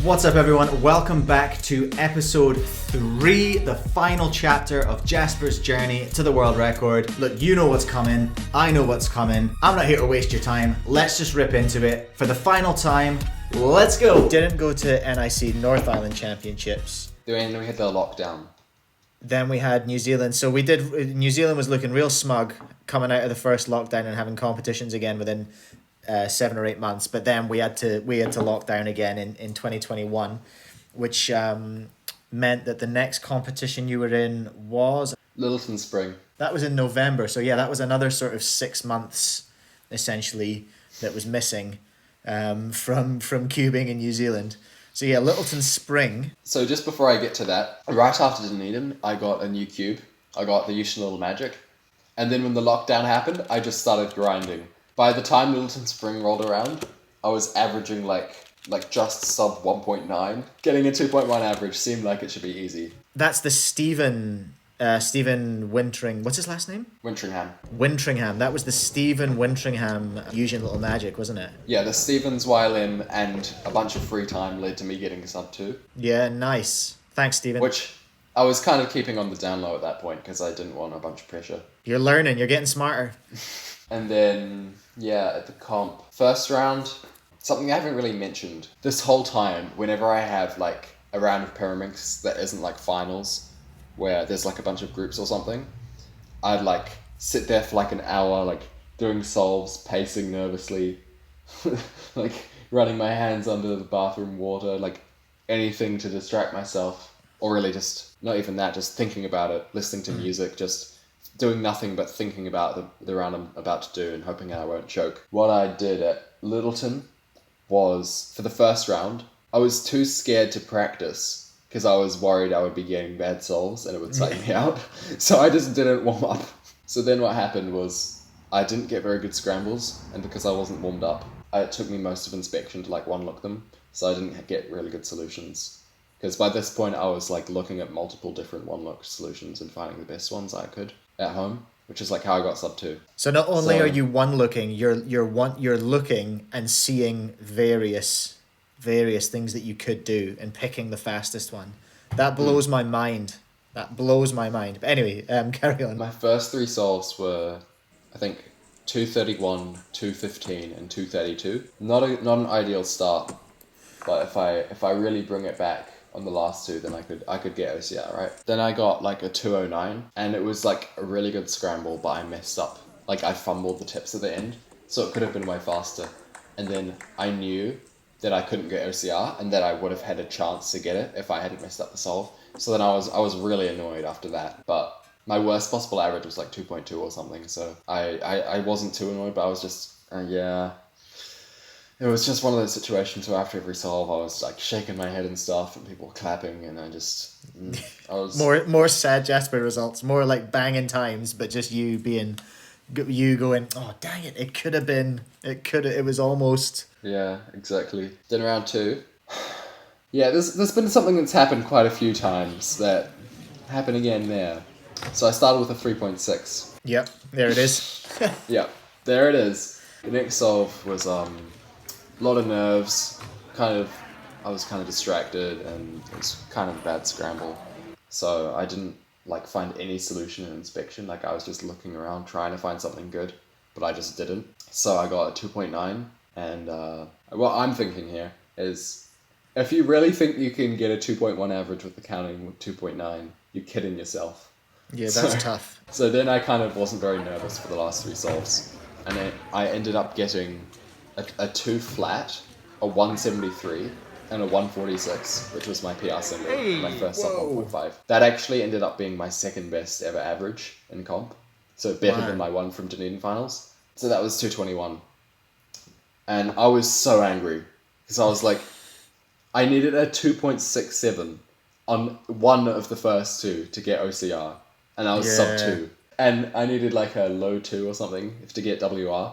What's up everyone, welcome back to episode 3, the final chapter of Jasper's journey to the world record. Look, you know what's coming, I know what's coming, I'm not here to waste your time, let's just rip into it. For the final time, let's go! Didn't go to NIC North Island Championships. Then we had the lockdown. Then we had New Zealand, so New Zealand was looking real smug coming out of the first lockdown and having competitions again within 7 or 8 months, but then we had to lock down again in 2021, which meant that the next competition you were in was Lyttelton Spring. That was in November, so yeah, that was another sort of 6 months essentially that was missing from cubing in New Zealand. So yeah, Lyttelton Spring. So just before I get to that, right after Dunedin, I got a new cube. I got the Usual Little Magic, and then when the lockdown happened, I just started grinding. By the time Lyttelton Spring rolled around, I was averaging like just sub 1.9. Getting a 2.1 average seemed like it should be easy. That's the Stephen Wintering. What's his last name? Wintringham. That was the Stephen Wintringham Usual Little Magic, wasn't it? Yeah, the Stevens YLM and a bunch of free time led to me getting sub 2. Yeah, nice. Thanks, Stephen. Which I was kind of keeping on the down low at that point because I didn't want a bunch of pressure. You're learning. You're getting smarter. And then, yeah, at the comp, first round, something I haven't really mentioned. This whole time, whenever I have like a round of Pyraminx that isn't like finals, where there's like a bunch of groups or something, I'd like sit there for like an hour, like doing solves, pacing nervously, like running my hands under the bathroom water, like anything to distract myself. Or really just, not even that, just thinking about it, listening to music, just doing nothing but thinking about the round I'm about to do and hoping I won't choke. What I did at Lyttelton was, for the first round, I was too scared to practice because I was worried I would be getting bad solves and it would psych me out. So I just didn't warm up. So then what happened was I didn't get very good scrambles, and because I wasn't warmed up, it took me most of inspection to like one-look them, so I didn't get really good solutions. Because by this point I was like looking at multiple different one-look solutions and finding the best ones I could at home, which is like how I got sub 2. So not only are you one-looking, you're looking and seeing various things that you could do and picking the fastest one. That blows my mind. But anyway, carry on. My first 3 solves were, I think, 231, 215, and 232. Not an ideal start, but if I really bring it back on the last 2, then I could get OCR, right? Then I got like a 209, and it was like a really good scramble, but I messed up. Like I fumbled the tips at the end, so it could have been way faster. And then I knew that I couldn't get OCR, and that I would have had a chance to get it if I hadn't messed up the solve. So then I was really annoyed after that. But my worst possible average was like 2.2 or something, so I wasn't too annoyed, but I was just, yeah. It was just one of those situations where after every solve I was like shaking my head and stuff and people were clapping, and I was... More sad Jasper results, more like banging times, but just you going, oh dang it, it was almost... Yeah, exactly. Then round 2. Yeah, there's been something that's happened quite a few times that happened again there. So I started with a 3.6. Yep, there it is. Yep, there it is. The next solve was a lot of nerves. I was kind of distracted, and it was kind of a bad scramble. So I didn't like find any solution in inspection. Like I was just looking around trying to find something good, but I just didn't. So I got a 2.9, and what I'm thinking here is, if you really think you can get a 2.1 average with accounting with 2.9, you're kidding yourself. Yeah, that's tough. So then I kind of wasn't very nervous for the last 3 solves, and then I ended up getting a 2 flat, a 173, and a 146, which was my PR single, my first sub 1.5. That actually ended up being my second best ever average in comp, so better than my one from Dunedin finals. So that was 221, and I was so angry because I was like, I needed a 2.67 on one of the first 2 to get OCR, and I was sub 2, and I needed like a low 2 or something to get WR.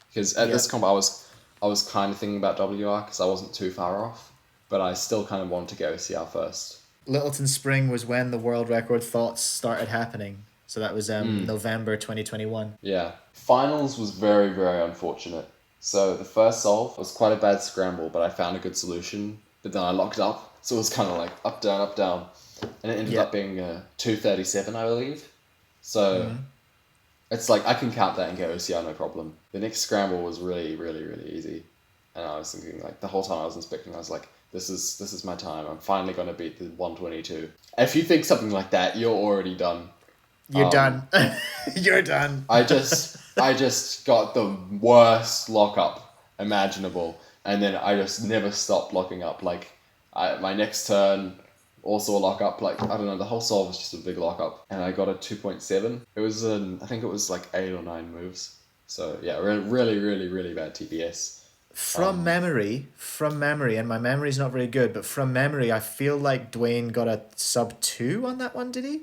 Because at this comp, I was kind of thinking about WR because I wasn't too far off, but I still kind of wanted to get OCR first. Lyttelton Spring was when the world record thoughts started happening. So that was November 2021. Yeah. Finals was very, very unfortunate. So the first solve was quite a bad scramble, but I found a good solution but then I locked up, so it was kind of like up, down, and it ended up being 237, I believe. So it's like I can count that and get OCR no problem. The next scramble was really, really, really easy, and I was thinking like the whole time I was inspecting, I was like, this is my time. I'm finally gonna beat the 122. If you think something like that, you're already done. You're done. You're done. I just got the worst lockup imaginable, and then I just never stopped locking up. Like, my next turn also a lockup. Like, I don't know, the whole solve was just a big lockup, and I got a 2.7. It was I think it was like 8 or 9 moves. So yeah, really, really, really bad TPS. From memory, and my memory's not very good, but from memory, I feel like Dwayne got a sub 2 on that one, did he?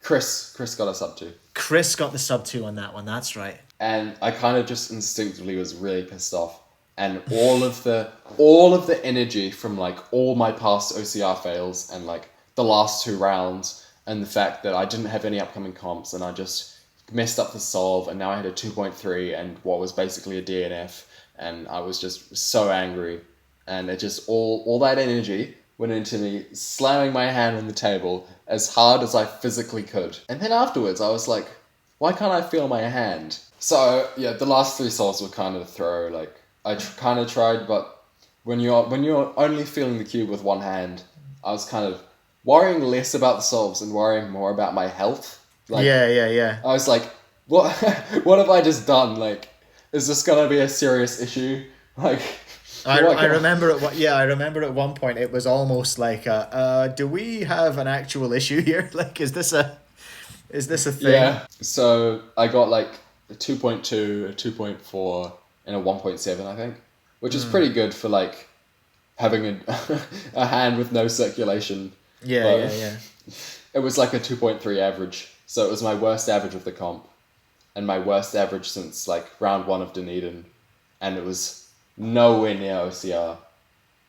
Chris got a sub 2. Chris got the sub 2 on that one, that's right. And I kind of just instinctively was really pissed off. And all of the energy from like all my past OCR fails and like the last 2 rounds and the fact that I didn't have any upcoming comps and I just messed up the solve and now I had a 2.3 and what was basically a DNF, and I was just so angry, and it just all that energy went into me slamming my hand on the table as hard as I physically could. And then afterwards I was like, why can't I feel my hand? So yeah, the last 3 solves were kind of a throw. Like, I kind of tried, but when you're only feeling the cube with one hand, I was kind of worrying less about the solves and worrying more about my health. Like, yeah. I was like, what what have I just done? Like, is this gonna be a serious issue? Like, I remember at one point it was almost like do we have an actual issue here? Like, is this a thing? Yeah. So I got like a 2.2, a 2.4, and a 1.7, I think, which is pretty good for like having a hand with no circulation. Yeah. It was like a 2.3 average, so it was my worst average of the comp, and my worst average since like round 1 of Dunedin, and it was nowhere near OCR,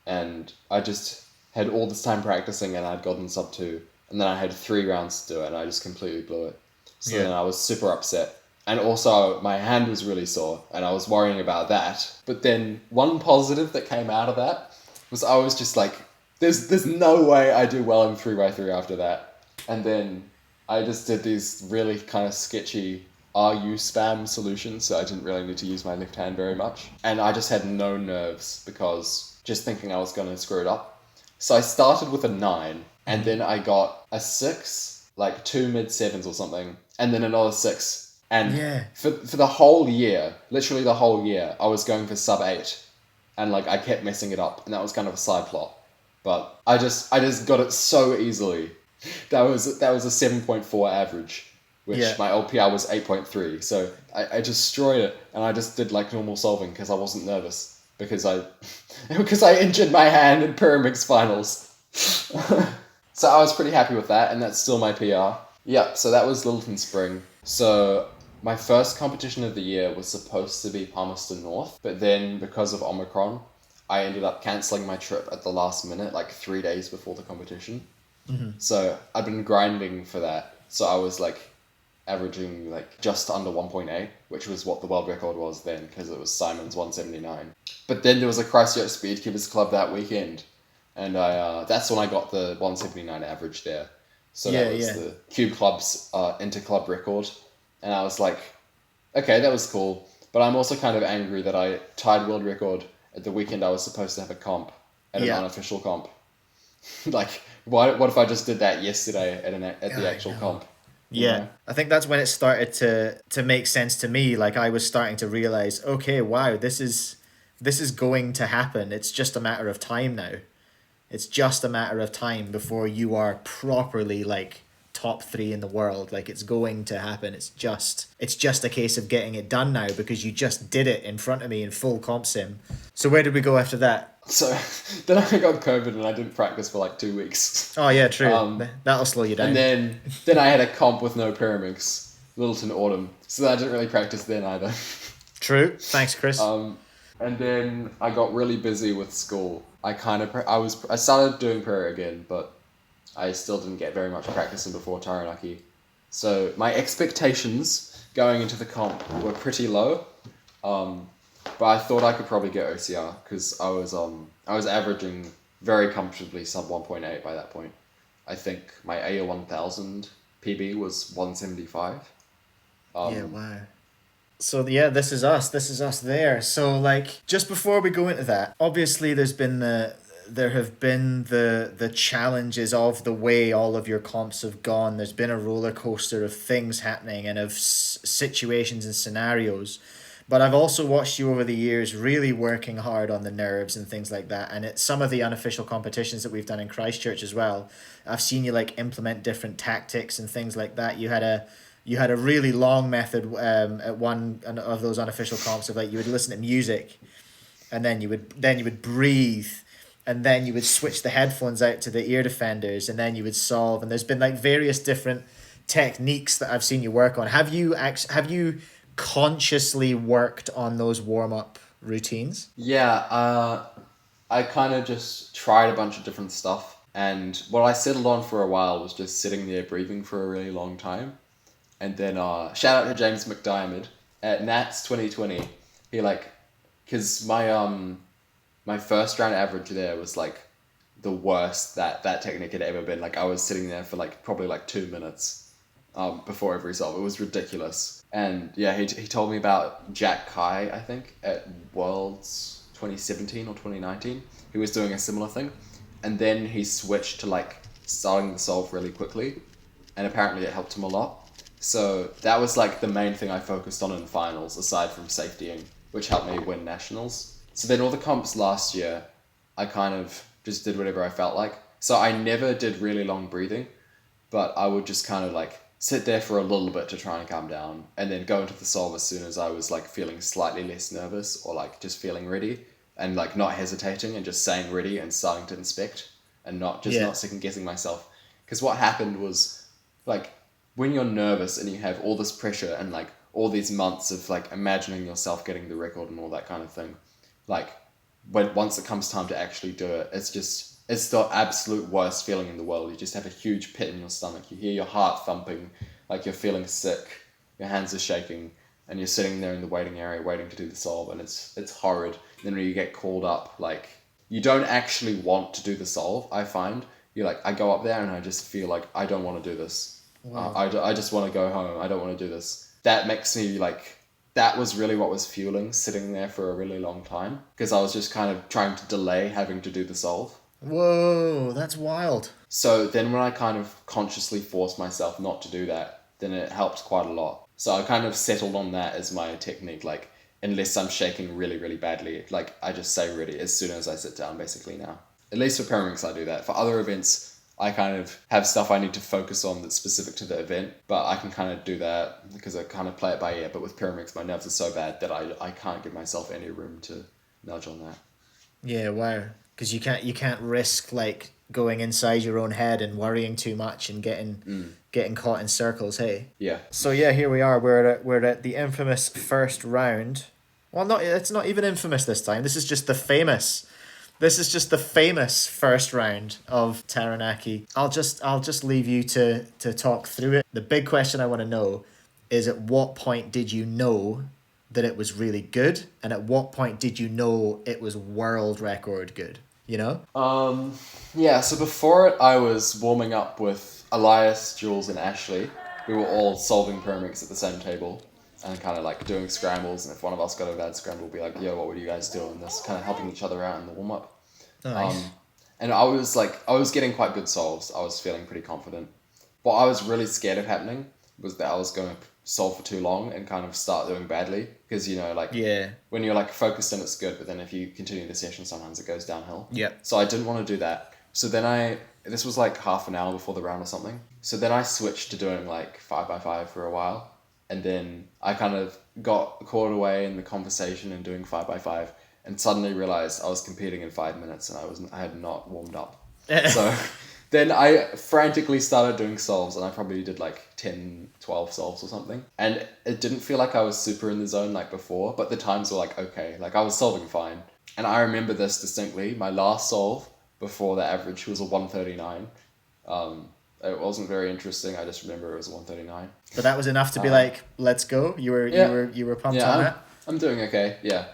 and I just had all this time practicing and I'd gotten sub 2, and then I had 3 rounds to do it and I just completely blew it. So then I was super upset. And also my hand was really sore and I was worrying about that. But then one positive that came out of that was I was just like, there's no way I do well in 3x3 after that. And then I just did these really kind of sketchy RU spam solutions, so I didn't really need to use my left hand very much. And I just had no nerves because just thinking I was going to screw it up. So I started with a 9 and then I got a 6, like 2 mid-7s or something, and then another 6. And for the whole year, literally the whole year, I was going for sub 8. And like I kept messing it up, and that was kind of a side plot. But I just got it so easily. That was a 7.4 average, which my LPR was 8.3. So I destroyed it, and I just did like normal solving because I wasn't nervous because I injured my hand in Pyraminx finals. So I was pretty happy with that, and that's still my PR. Yeah, so that was Lyttelton Spring. So my first competition of the year was supposed to be Palmerston North, but then because of Omicron, I ended up cancelling my trip at the last minute, like 3 days before the competition. Mm-hmm. So I'd been grinding for that. So I was like averaging like just under 1.8, which was what the world record was then, because it was Simon's 179. But then there was a Christchurch Speedcubers Club that weekend, and that's when I got the 179 average there. So that was the Cube Club's inter-club record. And I was like, okay, that was cool. But I'm also kind of angry that I tied world record at the weekend I was supposed to have a comp, at an unofficial comp. Like, what if I just did that yesterday at the actual comp? Yeah, know? I think that's when it started to make sense to me. Like, I was starting to realize, okay, wow, this is going to happen. It's just a matter of time now. It's just a matter of time before you are properly like top 3 in the world. Like, it's going to happen. It's just a case of getting it done now because you just did it in front of me in full comp sim. So where did we go after that? So then I got COVID and I didn't practice for like 2 weeks. Oh yeah, true. That'll slow you down. And then I had a comp with no Pyraminx, Lyttelton Autumn. So I didn't really practice then either. True. Thanks, Chris. And then I got really busy with school. I started doing prayer again, but I still didn't get very much practice in before Taranaki. So my expectations going into the comp were pretty low. But I thought I could probably get OCR because I was averaging very comfortably sub 1.8 by that point. I think my AO 1000 PB was 175. Wow. So yeah, this is us. This is us there. So like, just before we go into that, obviously there have been the challenges of the way all of your comps have gone. There's been a roller coaster of things happening and of situations and scenarios. But I've also watched you over the years really working hard on the nerves and things like that. And it's some of the unofficial competitions that we've done in Christchurch as well. I've seen you like implement different tactics and things like that. You had a really long method at one of those unofficial comps of like you would listen to music, and then you would breathe, and then you would switch the headphones out to the ear defenders, and then you would solve. And there's been like various different techniques that I've seen you work on. Have you consciously worked on those warm-up routines? Yeah, I kind of just tried a bunch of different stuff, and what I settled on for a while was just sitting there breathing for a really long time. And then shout out to James McDiarmid at Nats 2020. He because my first round average there was like the worst that technique had ever been. Like I was sitting there for like probably like 2 minutes before every solve. It was ridiculous. And yeah, he told me about Jack Kai, I think, at Worlds 2017 or 2019. He was doing a similar thing. And then he switched to like starting the solve really quickly. And apparently it helped him a lot. So that was like the main thing I focused on in finals, aside from safetying, which helped me win nationals. So then all the comps last year, I kind of just did whatever I felt like. So I never did really long breathing, but I would just kind of like sit there for a little bit to try and calm down, and then go into the solve as soon as I was like feeling slightly less nervous or like just feeling ready, and like not hesitating and just saying ready and starting to inspect and not second guessing myself. Because what happened was like, when you're nervous and you have all this pressure and like all these months of like imagining yourself getting the record and all that kind of thing, like once it comes time to actually do it, it's the absolute worst feeling in the world. You just have a huge pit in your stomach. You hear your heart thumping, like you're feeling sick, your hands are shaking, and you're sitting there in the waiting area waiting to do the solve, and it's horrid. Then when you get called up, like you don't actually want to do the solve, I find. You're like, I go up there and I just feel like I don't want to do this. Wow. I just want to go home. I don't want to do this. That makes me like, that was really what was fueling sitting there for a really long time, because I was just kind of trying to delay having to do the solve. Whoa, that's wild. So then when I kind of consciously forced myself not to do that, then it helped quite a lot. So I kind of settled on that as my technique, like unless I'm shaking really, really badly, like I just say ready as soon as I sit down basically now. At least for Pyraminx I do that. For other events, I kind of have stuff I need to focus on that's specific to the event, but I can kind of do that because I kind of play it by ear. But with Pyraminx, my nerves are so bad that I can't give myself any room to nudge on that. Yeah, wow. Because you can't risk like going inside your own head and worrying too much and getting caught in circles. Hey. Yeah. So yeah, here we are. We're at the infamous first round. Well, it's not even infamous this time. This is just the famous first round of Taranaki. I'll just leave you to talk through it. The big question I want to know is, at what point did you know that it was really good, and at what point did you know it was world record good? You know? Yeah, so before it, I was warming up with Elias, Jules, and Ashley. We were all solving Pyraminx at the same table and kind of like doing scrambles, and if one of us got a bad scramble, we'd be like, yo, what would you guys do? And this kind of helping each other out in the warm-up. Nice. And I was getting quite good solves. I was feeling pretty confident. What I was really scared of happening was that I was going to solve for too long and kind of start doing badly. Because, you know, like, when you're like focused and it's good, but then if you continue the session, sometimes it goes downhill. Yeah. So I didn't want to do that. So then this was like half an hour before the round or something. So then I switched to doing like 5x5 for a while. And then I kind of got caught away in the conversation and doing 5x5. And suddenly realized I was competing in 5 minutes and I had not warmed up. So then I frantically started doing solves, and I probably did like 10, 12 solves or something. And it didn't feel like I was super in the zone like before, but the times were like okay. Like I was solving fine. And I remember this distinctly. My last solve before the average was a 139. It wasn't very interesting. I just remember it was a 139. But that was enough to be like, let's go. You were pumped on that. I'm doing okay. Yeah.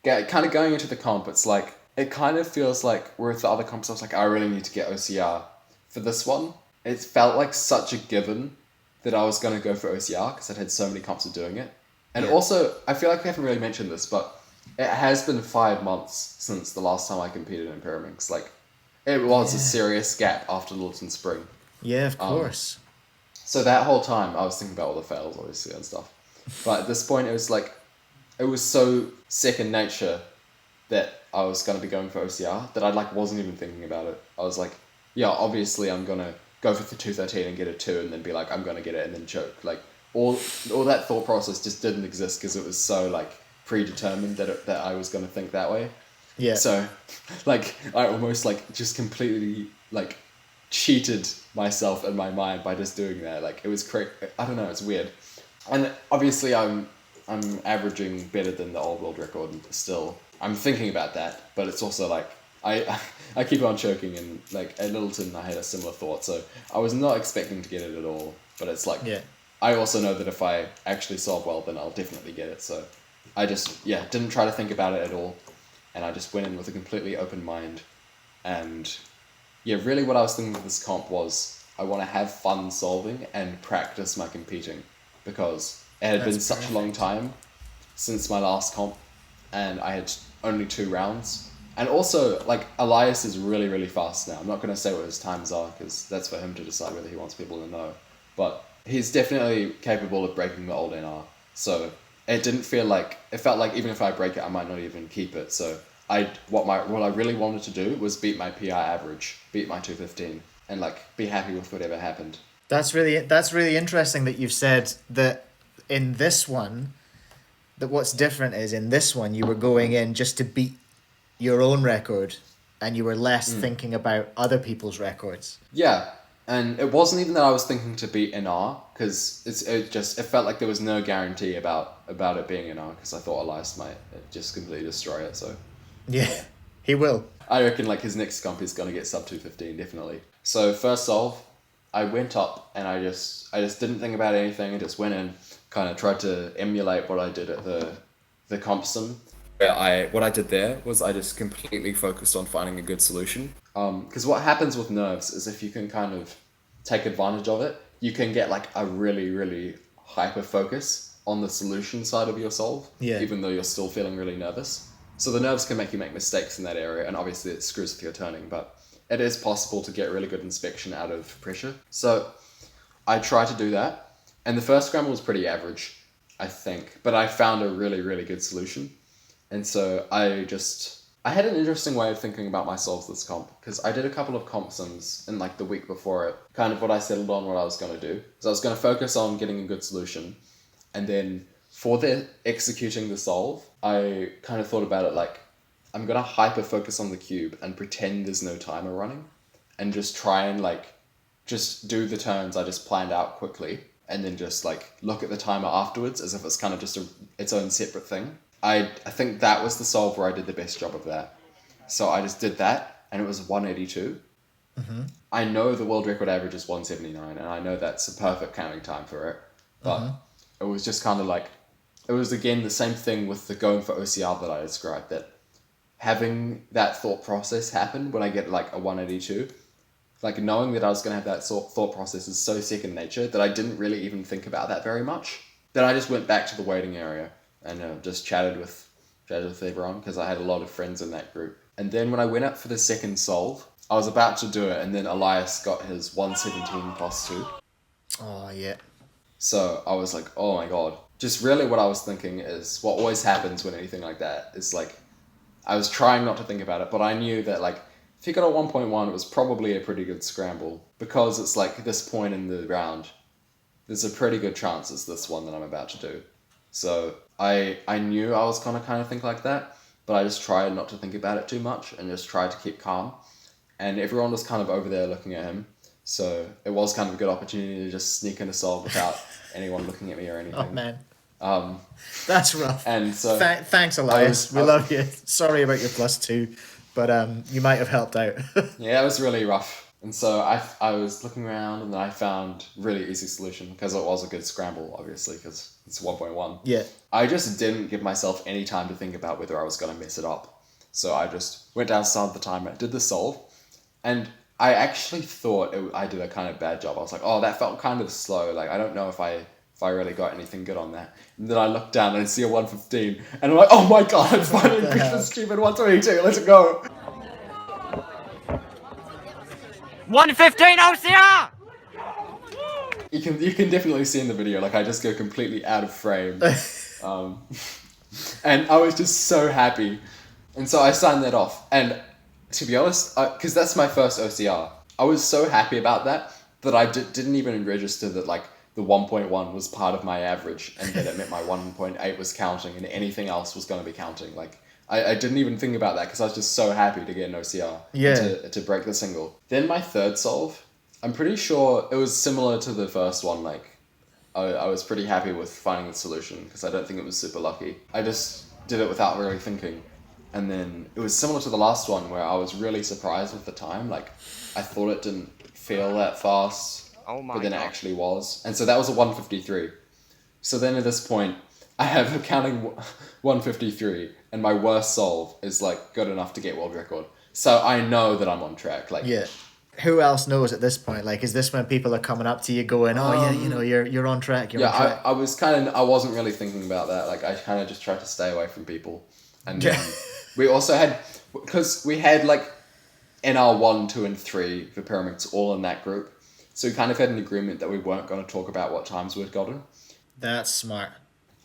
Kind of going into the comp, it's like it kind of feels like with the other comps, I was like, I really need to get OCR. For this one, it felt like such a given that I was going to go for OCR because I'd had so many comps of doing it. And also, I feel like we haven't really mentioned this, but it has been 5 months since the last time I competed in Pyraminx. Like, it was a serious gap after Lyttelton Spring. Yeah, of course. So that whole time, I was thinking about all the fails, obviously, and stuff. But at this point, it was like, it was so second nature that I was going to be going for OCR that I like wasn't even thinking about it. I was like, yeah, obviously I'm going to go for the 213 and get a 2 and then be like, I'm going to get it and then choke. Like, all that thought process just didn't exist because it was so, like, predetermined that I was going to think that way. Yeah. So, like, I almost, like, just completely, like, cheated myself in my mind by just doing that. Like, it was I don't know, it's weird. And obviously I'm averaging better than the old world record still. I'm thinking about that, but it's also like, I keep on choking, and like at Lyttelton I had a similar thought, so I was not expecting to get it at all, but it's like, I also know that if I actually solve well, then I'll definitely get it, so I just, didn't try to think about it at all, and I just went in with a completely open mind, and really what I was thinking with this comp was, I want to have fun solving and practice my competing, because it had been such a long time since my last comp, and I had only 2 rounds. And also, like, Elias is really, really fast now. I'm not going to say what his times are, because that's for him to decide whether he wants people to know. But he's definitely capable of breaking the old NR. So it didn't feel like, it felt like even if I break it, I might not even keep it. So what I really wanted to do was beat my PI average, beat my 215, and like be happy with whatever happened. That's really interesting that you've said that in this one, that what's different is in this one you were going in just to beat your own record and you were less thinking about other people's records. Yeah, and it wasn't even that I was thinking to beat NR, because it felt like there was no guarantee about it being NR, because I thought Elias might just completely destroy it, so... Yeah, he will. I reckon like his next comp is going to get sub 215, definitely. So first solve, I went up and I just didn't think about anything. I just went in, kind of tried to emulate what I did at the comp sim. What I did there was I just completely focused on finding a good solution. Because what happens with nerves is if you can kind of take advantage of it, you can get like a really, really hyper focus on the solution side of your solve, even though you're still feeling really nervous. So the nerves can make you make mistakes in that area, and obviously it screws with your turning, but it is possible to get really good inspection out of pressure. So I tried to do that, and the first scramble was pretty average, I think, but I found a really, really good solution. And so I had an interesting way of thinking about my solves this comp, because I did a couple of comp sims in like the week before it, kind of what I settled on what I was going to do. So I was going to focus on getting a good solution, and then for executing the solve, I kind of thought about it like, I'm going to hyper focus on the cube and pretend there's no timer running, and just try and like, just do the turns I just planned out quickly, and then just like look at the timer afterwards as if it's kind of just its own separate thing. I think that was the solve where I did the best job of that. So I just did that, and it was 182. Mm-hmm. I know the world record average is 179, and I know that's a perfect counting time for it, but it was just kind of like, it was again the same thing with the going for OCR that I described, that having that thought process happen when I get like a 182, like knowing that I was going to have that thought process is so second nature that I didn't really even think about that very much. Then I just went back to the waiting area and just chatted with everyone, because I had a lot of friends in that group. And then when I went up for the second solve, I was about to do it, and then Elias got his 117 plus 2. Oh, yeah. So I was like, oh my god. Just really what I was thinking is, what always happens when anything like that is like, I was trying not to think about it, but I knew that like, if he got a 1.1, it was probably a pretty good scramble, because it's like this point in the round, there's a pretty good chance it's this one that I'm about to do. So I knew I was gonna kind of think like that, but I just tried not to think about it too much and just tried to keep calm. And everyone was kind of over there looking at him, so it was kind of a good opportunity to just sneak in a solve without anyone looking at me or anything. Oh man, that's rough. And so thanks, Elias. We love you. Sorry about your +2, but you might have helped out. Yeah, it was really rough. And so I was looking around, and then I found a really easy solution, because it was a good scramble, obviously, because it's 1.1. Yeah. I just didn't give myself any time to think about whether I was going to mess it up. So I just went down, started the timer, did the solve, and I actually thought I did a kind of bad job. I was like, oh, that felt kind of slow. Like, I don't know if I really got anything good on that. And then I look down and I see a 1:15, and I'm like, oh my god, I finally reached the stupid 1:22. Let's go. 1:15 OCR! You can definitely see in the video, like I just go completely out of frame. And I was just so happy. And so I signed that off. And to be honest, because that's my first OCR, I was so happy about that I didn't even register that like the 1.1 was part of my average and that it meant my 1.8 was counting and anything else was going to be counting. Like, I didn't even think about that because I was just so happy to get an OCR. Yeah. To break the single. Then my third solve, I'm pretty sure it was similar to the first one. Like, I was pretty happy with finding the solution because I don't think it was super lucky. I just did it without really thinking. And then it was similar to the last one where I was really surprised with the time. Like, I thought it didn't feel that fast. Oh my but then God. it actually was. And so that was a 1:53. So then at this point, I have a counting 1:53, and my worst solve is like good enough to get world record. So I know that I'm on track. Like, Yeah. Who else knows at this point? Like, is this when people are coming up to you going, "Oh yeah, you know, you're on track. You're on track." I wasn't really thinking about that. Like, I kind of just tried to stay away from people. And then we also had, because we had like NR 1, 2, and 3 for Pyraminx all in that group. So we kind of had an agreement that we weren't going to talk about what times we'd gotten. That's smart.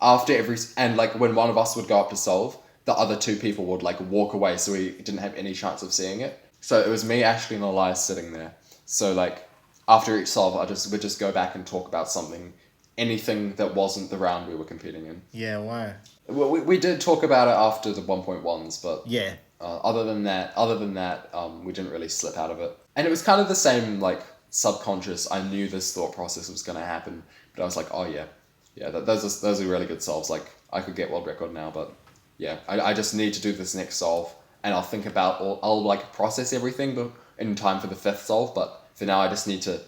After and like when one of us would go up to solve, the other two people would like walk away so we didn't have any chance of seeing it. So it was me, Ashley, and Elias sitting there. So like after each solve, we'd just go back and talk about something, anything that wasn't the round we were competing in. Yeah, wow. We did talk about it after the 1.1s, but Yeah. other than that, we didn't really slip out of it. And it was kind of the same, like, subconscious. I knew this thought process was going to happen, but I was like, oh yeah, those are really good solves. Like, I could get world record now, but yeah, I just need to do this next solve, and I'll think about, I'll like process everything in time for the fifth solve, but for now I just need to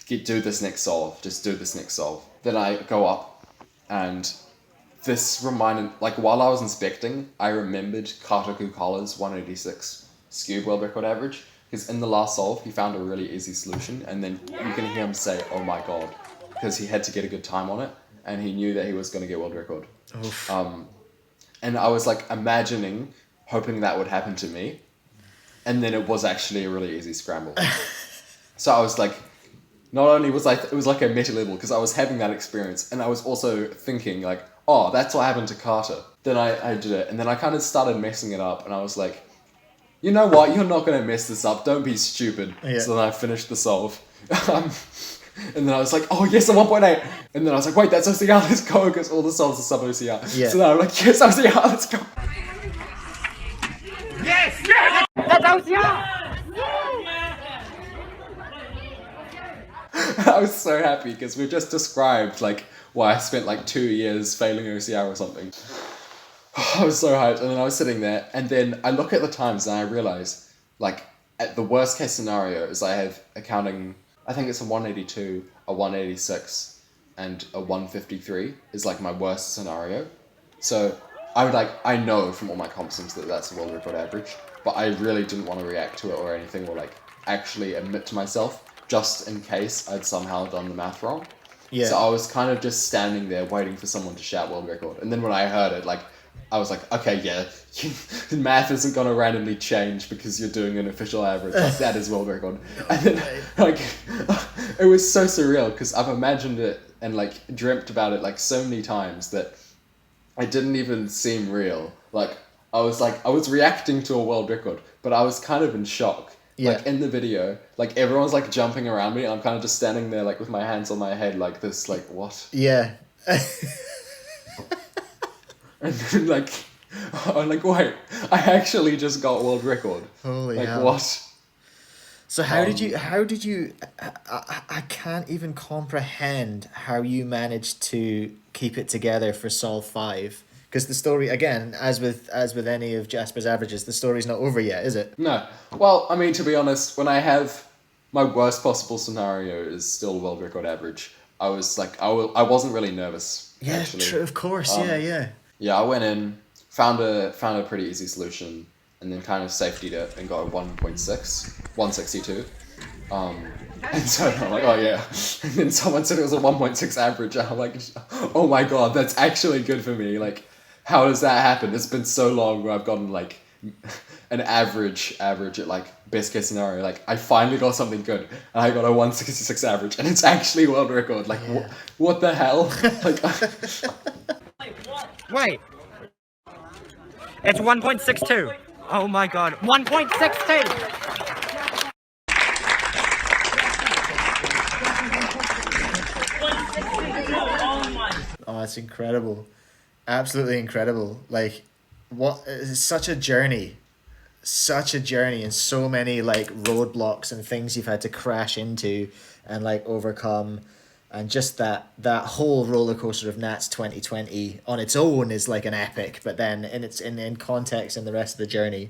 do this next solve. Just do this next solve. Then I go up, and this reminded, like, while I was inspecting, I remembered Carter Kukala's 186 Scube world record average, because in the last solve, he found a really easy solution, and then you can hear him say, oh my god, because he had to get a good time on it, and he knew that he was going to get world record. Oof. And I was, like, hoping that would happen to me, and then it was actually a really easy scramble. So I was, like, not only was it was like a meta level, because I was having that experience, and I was also thinking, like, oh, that's what happened to Carter. Then I did it, and then I kind of started messing it up, and I was like, you know what, you're not going to mess this up, don't be stupid. Yeah. So then I finished the solve. And then I was like, oh yes, a 1.8. And then I was like, wait, that's OCR, let's go, because all the solves are sub-OCR. Yeah. So then I'm like, yes, OCR, let's go. Yes! Yes! That's OCR! I was so happy, because we just described, like, why I spent like 2 years failing OCR or something. I was so hyped, and then I was sitting there, and then I look at the times and I realize, like, at the worst case scenario is I have accounting, I think it's a 182, a 186, and a 153 is like my worst scenario. So I know from all my comp sims that that's a world record average, but I really didn't want to react to it or anything, or like actually admit to myself, just in case I'd somehow done the math wrong. Yeah. So I was kind of just standing there waiting for someone to shout world record. And then when I heard it, like, I was like, okay, yeah, math isn't going to randomly change because you're doing an official average. Like, that is world record. And then, like, it was so surreal because I've imagined it and, like, dreamt about it, like, so many times that it didn't even seem real. Like, I was reacting to a world record, but I was kind of in shock. Yeah. Like, in the video, like, everyone's, like, jumping around me, and I'm kind of just standing there, like, with my hands on my head, like this, like, what? Yeah. And then, like, I'm like, wait, I actually just got world record. Holy like, hell. what? So how did you, I can't even comprehend how you managed to keep it together for Solve 5. Because the story, again, as with any of Jasper's averages, the story's not over yet, is it? No. Well, I mean, to be honest, when I have my worst possible scenario is still world record average, I was like, I wasn't really nervous. Yeah, actually. true, of course, yeah. Yeah, I went in, found a pretty easy solution, and then kind of safetied it and got a 162. And so I'm like, oh yeah. And then someone said it was a 1.6 average. And I'm like, oh my god, that's actually good for me. Like, how does that happen? It's been so long where I've gotten like an average at like best case scenario. Like, I finally got something good, and I got a 166 average, and it's actually world record. Like, what the hell? Like, Wait. It's 1.62. Oh my god. 1.62. Oh, it's incredible. Absolutely incredible. Like, it's such a journey. Such a journey, and so many like roadblocks and things you've had to crash into and like overcome. And just that whole roller coaster of Nats 2020 on its own is like an epic, but then in context and the rest of the journey,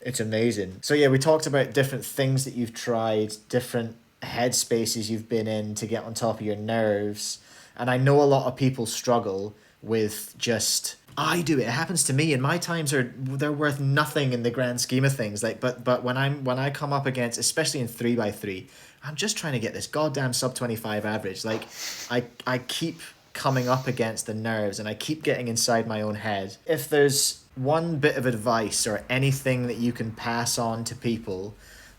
it's amazing. So yeah, we talked about different things that you've tried, different headspaces you've been in to get on top of your nerves. And I know a lot of people struggle with just, I do it happens to me, and my times they're worth nothing in the grand scheme of things. Like, but when I come up against, especially in 3x3, I'm just trying to get this goddamn sub 25 average. Like, I keep coming up against the nerves, and I keep getting inside my own head. If there's one bit of advice or anything that you can pass on to people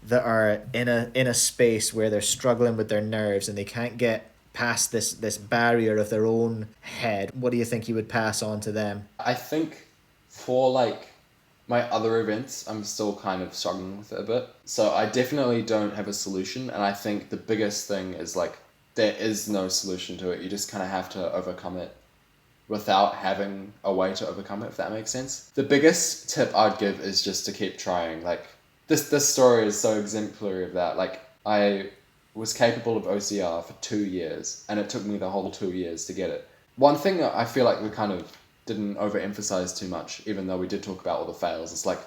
that are in a space where they're struggling with their nerves and they can't get past this barrier of their own head, what do you think you would pass on to them? I think for like my other events, I'm still kind of struggling with it a bit. So I definitely don't have a solution, and I think the biggest thing is like there is no solution to it. You just kind of have to overcome it without having a way to overcome it, if that makes sense. The biggest tip I'd give is just to keep trying. Like, this story is so exemplary of that. Like, I was capable of OCR for 2 years, and it took me the whole 2 years to get it. One thing that I feel like we kind of didn't overemphasize too much, even though we did talk about all the fails, it's like,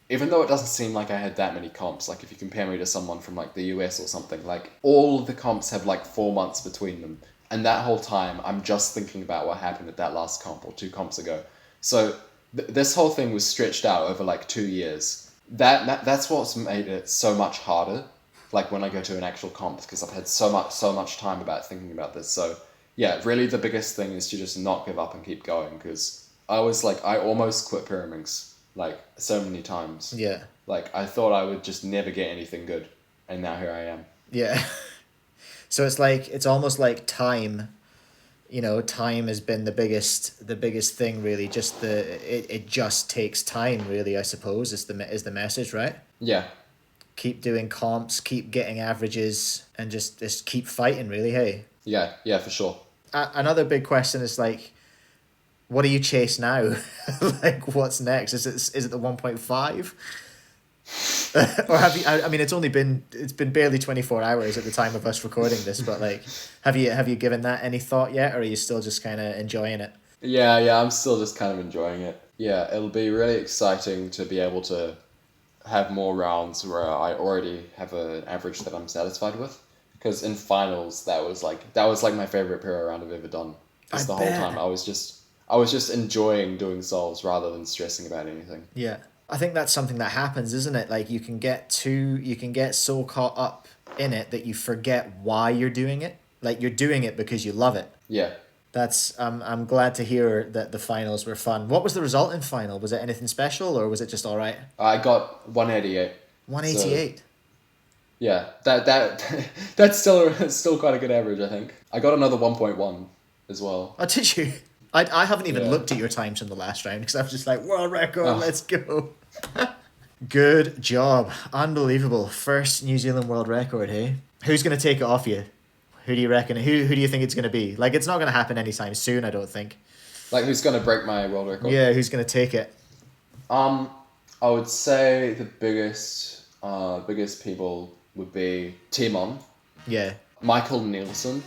even though it doesn't seem like I had that many comps, like if you compare me to someone from like the US or something, like all of the comps have like 4 months between them. And that whole time, I'm just thinking about what happened at that last comp or 2 comps ago. So this whole thing was stretched out over like 2 years. That's what's made it so much harder, like when I go to an actual comp, because I've had so much time about thinking about this. So yeah, really the biggest thing is to just not give up and keep going, because I almost quit Pyraminx like so many times. Yeah. Like, I thought I would just never get anything good, and now here I am. Yeah. So it's almost like time, you know, time has been the biggest thing, really. Just it just takes time, really, I suppose, is the message, right? Yeah. Keep doing comps, keep getting averages, and just keep fighting, really, hey? Yeah, for sure. Another big question is like, what do you chase now? Like, what's next? Is it the 1.5? Or have you? I mean, it's been barely 24 hours at the time of us recording this, but like, have you given that any thought yet, or are you still just kind of enjoying it? Yeah, I'm still just kind of enjoying it. Yeah, it'll be really exciting to be able to have more rounds where I already have an average that I'm satisfied with. Because in finals, that was like my favorite Pyro round I've ever done. Because the whole time I was just enjoying doing solves rather than stressing about anything. Yeah, I think that's something that happens, isn't it? Like, you can get so caught up in it that you forget why you're doing it. Like, you're doing it because you love it. Yeah. That's I'm glad to hear that the finals were fun. What was the result in final? Was it anything special, or was it just all right? I got 188. 188. So, yeah, that's still quite a good average, I think. I got another 1.1 as well. Oh, did you? I haven't even looked at your times from the last round, because I was just like, world record, let's go. Good job. Unbelievable. First New Zealand world record, hey? Who's going to take it off you? Who do you reckon? Who do you think it's going to be? Like, it's not going to happen anytime soon, I don't think. Like, who's going to break my world record? Yeah, who's going to take it? I would say the biggest people would be Timon. Yeah. Michael Nielsen.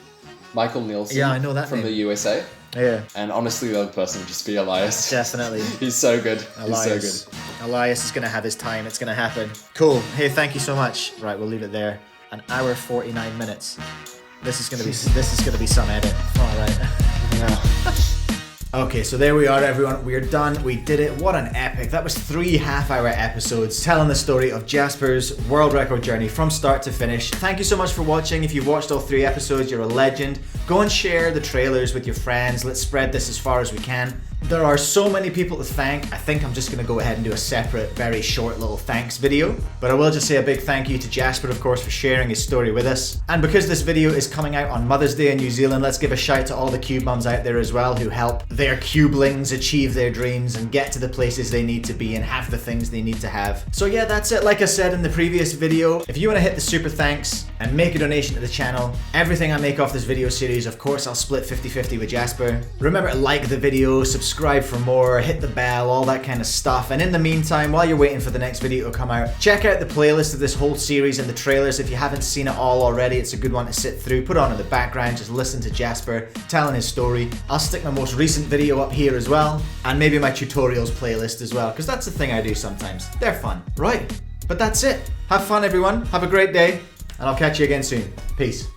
Yeah, I know that from name. the USA. Yeah. And honestly, the other person would just be Elias. Definitely. He's so good. Elias. He's so good. Elias is going to have his time. It's going to happen. Cool. Hey, thank you so much. Right, we'll leave it there. 1 hour 49 minutes. This is going to be some edit. All right. Yeah. Okay, so there we are, everyone. We're done. We did it. What an epic. That was 3 half-hour episodes telling the story of Jasper's world record journey from start to finish. Thank you so much for watching. If you've watched all 3 episodes, you're a legend. Go and share the trailers with your friends. Let's spread this as far as we can. There are so many people to thank. I think I'm just going to go ahead and do a separate, very short little thanks video. But I will just say a big thank you to Jasper, of course, for sharing his story with us. And because this video is coming out on Mother's Day in New Zealand, let's give a shout to all the cube mums out there as well who help their cubelings achieve their dreams and get to the places they need to be and have the things they need to have. So yeah, that's it. Like I said in the previous video, if you want to hit the super thanks and make a donation to the channel, everything I make off this video series, of course, I'll split 50-50 with Jasper. Remember to like the video, subscribe for more, hit the bell, all that kind of stuff. And in the meantime, while you're waiting for the next video to come out, check out the playlist of this whole series and the trailers. If you haven't seen it all already, it's a good one to sit through. Put on in the background, just listen to Jasper telling his story. I'll stick my most recent video up here as well, and maybe my tutorials playlist as well, because that's the thing I do sometimes. They're fun. Right, but that's it. Have fun, everyone. Have a great day, and I'll catch you again soon. Peace.